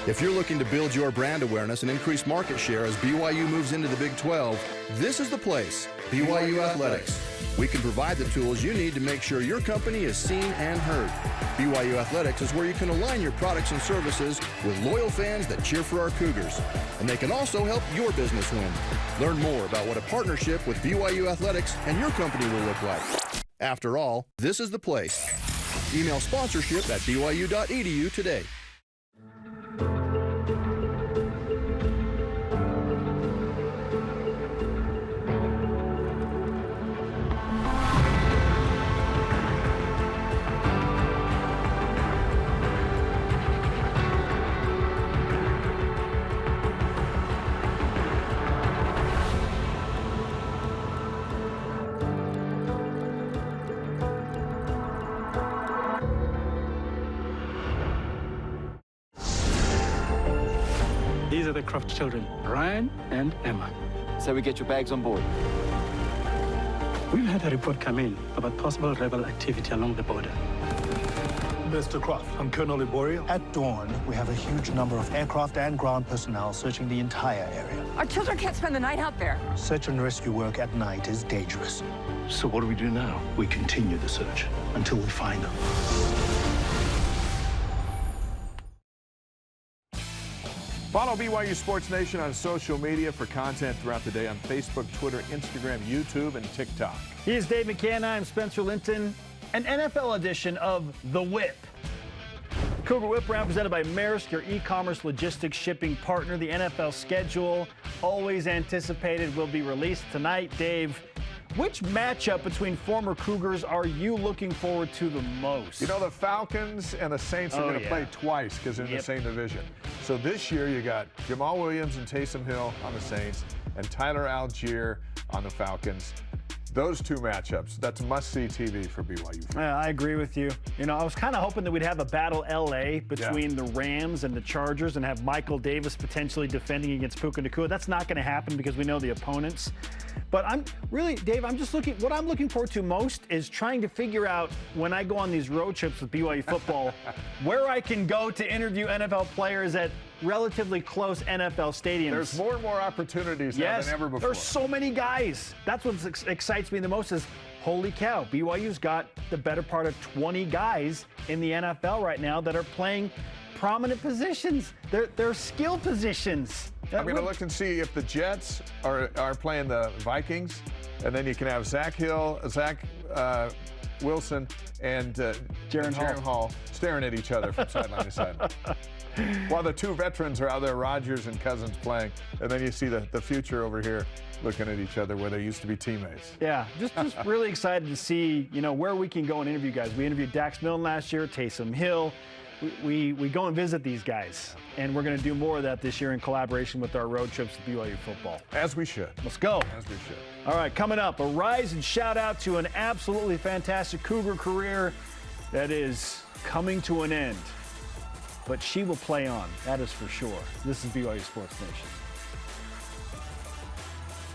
If you're looking to build your brand awareness and increase market share as BYU moves into the Big 12, this is the place, BYU Athletics. We can provide the tools you need to make sure your company is seen and heard. BYU Athletics is where you can align your products and services with loyal fans that cheer for our Cougars. And they can also help your business win. Learn more about what a partnership with BYU Athletics and your company will look like. After all, this is the place. Email sponsorship at byu.edu today. These are the Croft children, Ryan and Emma. So we get your bags on board. We've had a report come in about possible rebel activity along the border. Mr. Croft, I'm Colonel Liborio. At dawn, we have a huge number of aircraft and ground personnel searching the entire area. Our children can't spend the night out there. Search and rescue work at night is dangerous. So what do we do now? We continue the search until we find them. Follow BYU Sports Nation on social media for content throughout the day on Facebook, Twitter, Instagram, YouTube, and TikTok. He is Dave McCann. I'm Spencer Linton. An NFL edition of The Whip. Cougar Whip Round presented by Maersk, your e-commerce logistics shipping partner. The NFL schedule, always anticipated, will be released tonight. Dave, which matchup between former Cougars are you looking forward to the most? You know, the Falcons and the Saints are going to play twice because they're in the same division. So this year you got Jamal Williams and Taysom Hill on the Saints and Tyler Algier on the Falcons. Those two matchups, that's must-see TV for BYU. Yeah, I agree with you. You know, I was kind of hoping that we'd have a battle LA between the Rams and the Chargers and have Michael Davis potentially defending against Puka Nacua. That's not going to happen because we know the opponents. But I'm really, Dave, what I'm looking forward to most is trying to figure out when I go on these road trips with BYU football, where I can go to interview NFL players at relatively close NFL stadiums. There's more and more opportunities now than ever before. There's so many guys. That's what excites me the most is, holy cow, BYU's got the better part of 20 guys in the NFL right now that are playing prominent positions. They're skill positions. I'm going to look and see if the Jets are playing the Vikings, and then you can have Zach Wilson and Jaron Hall staring at each other from sideline to sideline. While the two veterans are out there, Rodgers and Cousins, playing, and then you see the future over here looking at each other where they used to be teammates. Yeah, just really excited to see, you know, where we can go and interview guys. We interviewed Dax Milne last year, Taysom Hill. We go and visit these guys, and we're going to do more of that this year in collaboration with our road trips to BYU football. As we should. Let's go. As we should. All right, coming up, a rise and shout out to an absolutely fantastic Cougar career that is coming to an end. But she will play on, that is for sure. This is BYU Sports Nation.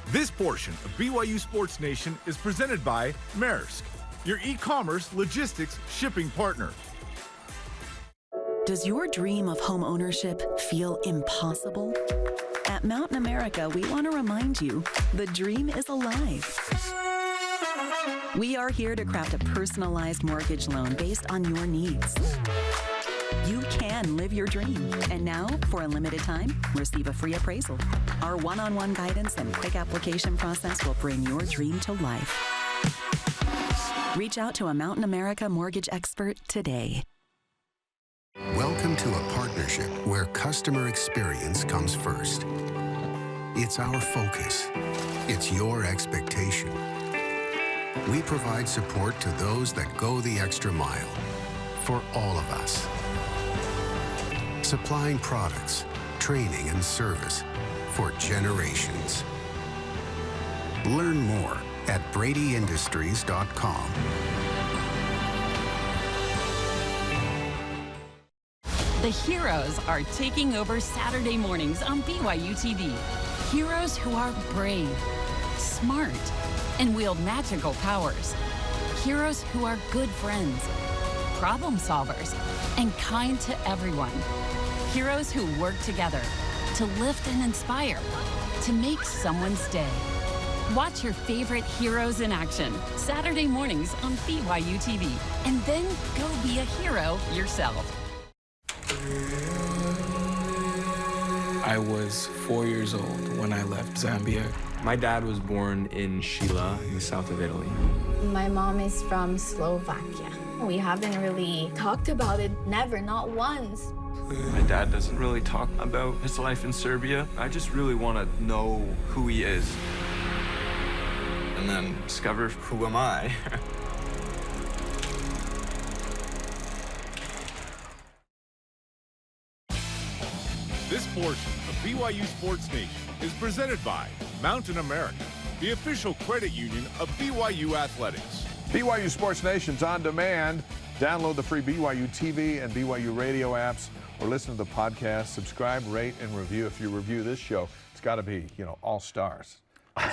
This portion of BYU Sports Nation is presented by Maersk, your e-commerce logistics shipping partner. Does your dream of home ownership feel impossible? At Mountain America, we want to remind you the dream is alive. We are here to craft a personalized mortgage loan based on your needs. You can live your dream. And now, for a limited time, receive a free appraisal. Our one-on-one guidance and quick application process will bring your dream to life. Reach out to a Mountain America mortgage expert today. Welcome to a partnership where customer experience comes first. It's our focus. It's your expectation. We provide support to those that go the extra mile for all of us. Supplying products, training, and service for generations. Learn more at bradyindustries.com. The heroes are taking over Saturday mornings on BYU TV. Heroes who are brave, smart, and wield magical powers. Heroes who are good friends, problem solvers, and kind to everyone. Heroes who work together to lift and inspire, to make someone's day. Watch your favorite heroes in action Saturday mornings on BYU TV, and then go be a hero yourself. I was 4 years old when I left Zambia. My dad was born in Sheila, in the south of Italy. My mom is from Slovakia. We haven't really talked about it, never, not once. My dad doesn't really talk about his life in Serbia. I just really want to know who he is. And then discover who am I. This portion of BYU Sports Nation is presented by Mountain America, the official credit union of BYU Athletics. BYU Sports Nation's on demand. Download the free BYU TV and BYU radio apps or listen to the podcast. Subscribe, rate, and review. If you review this show, it's got to be, all stars.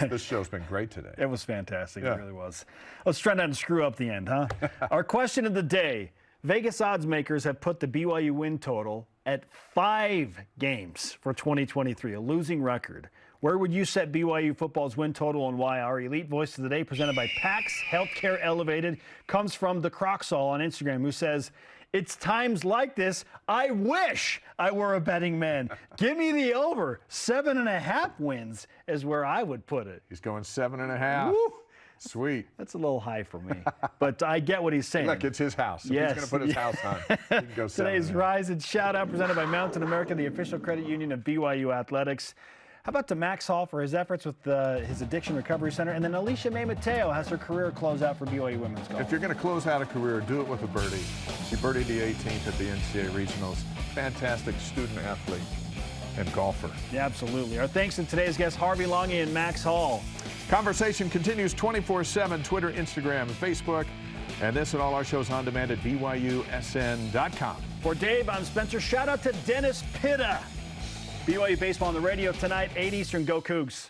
This show's been great today. It was fantastic. Yeah. It really was. Let's try not to screw up the end, huh? Our question of the day. Vegas odds makers have put the BYU win total at 5 games for 2023, a losing record. Where would you set BYU football's win total and why? Our elite voice of the day, presented by PAX Healthcare Elevated, comes from the Crocsall on Instagram, who says, "It's times like this, I wish I were a betting man. Give me the over. 7.5 wins is where I would put it." He's going 7.5. Woo. Sweet. That's a little high for me, but I get what he's saying. Look, it's his house. If yes. He's going to put his house on, he can go 7.5. Today's Rise and Shout Out, presented by Mountain America, the official credit union of BYU Athletics. How about to Max Hall for his efforts with his Addiction Recovery Center? And then Alicia May Mateo has her career closeout for BYU women's golf. If you're going to close out a career, do it with a birdie. She birdied the 18th at the NCAA Regionals. Fantastic student athlete and golfer. Yeah, absolutely. Our thanks to today's guests, Harvey Langi and Max Hall. Conversation continues 24/7, Twitter, Instagram, and Facebook. And this and all our shows on demand at BYUSN.com. For Dave, I'm Spencer. Shout out to Dennis Pitta. BYU Baseball on the radio tonight, 8 Eastern. Go Cougs.